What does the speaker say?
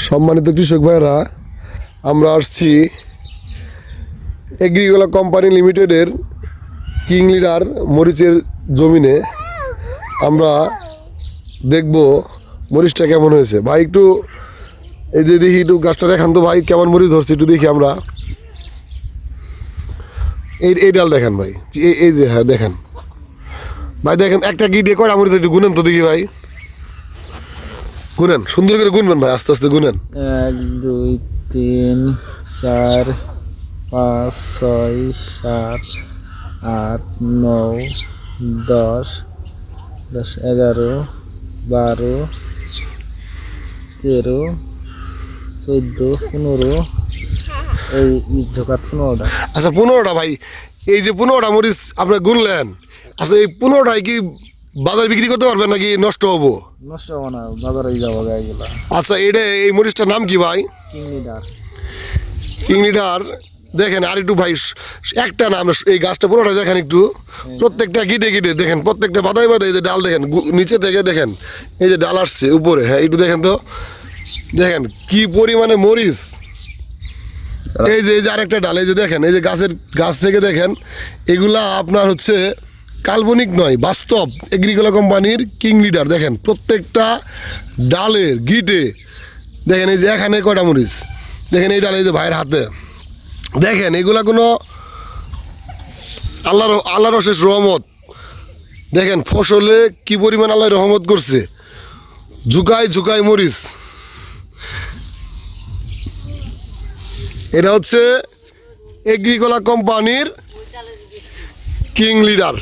সম্মানিত কৃষক ভাইরা, আমরা আসছি এগ্রিকোলা কোম্পানি লিমিটেডের কিং লিডার মরিচের জমিনে। আমরা দেখব মরিচটা কেমন হয়েছে। ভাই একটু এই যে দেখি, একটু গাছটা দেখান তো ভাই, কেমন মরিচ ধরছে একটু দেখি আমরা। এই ডাল দেখেন ভাই, এই যে, হ্যাঁ দেখেন ভাই, দেখেন একটা গিটে কয়টা মরিচ একটু গুনেন তো দেখি ভাই, গুনেন, সুন্দর করে গুনবেন ভাই, আস্তে আস্তে গুনেন। 1 2 3 4 5 6 7 8 9 10 10 11 12 13 14 15 এই ঝোকাত 15টা। আচ্ছা 15টা ভাই, এই যে 15টা মরিচ আপনার গুনলেন, আচ্ছা এই 15টাই কি বাজার বিক্রি করতে পারবেন নাকি নষ্ট হবো? নষ্ট হবে না, বাজারে যাবো গাইগুলা। আচ্ছা এই মরিচটার নাম কি ভাই? King leader. King leader. দেখেন আর একটু ভাই, একটা নাম, এই গাছটা পুরোটা দেখেন একটু, প্রত্যেকটা গিটে গিটে দেখেন, প্রত্যেকটা বাদায় বাদায়, এই যে ডাল দেখেন নিচে থেকে দেখেন, এই যে ডাল আসছে উপরে, হ্যাঁ একটু দেখেন তো, দেখেন কি পরিমাণে মরিচ। এই যে আরেকটা ডাল, এই যে দেখেন, এই যে গাছ থেকে দেখেন, এগুলা আপনার হচ্ছে কাল্পনিক নয়, বাস্তব। এগ্রিকোলা কোম্পানির কিং লিডার দেখেন, প্রত্যেকটা ডালের গিটে দেখেন, এই যে এখানে কয়টা মরিচ দেখেন, এই ডালে, এই যে ভাইয়ের হাতে দেখেন, এগুলা কোনো আল্লাহর অশেষ রহমত। দেখেন ফসলে কি পরিমাণ আল্লাহ রহমত করছে, ঝুকায় ঝুকায় মরিচ। এটা হচ্ছে এগ্রিকোলা কোম্পানির কিং লিডার।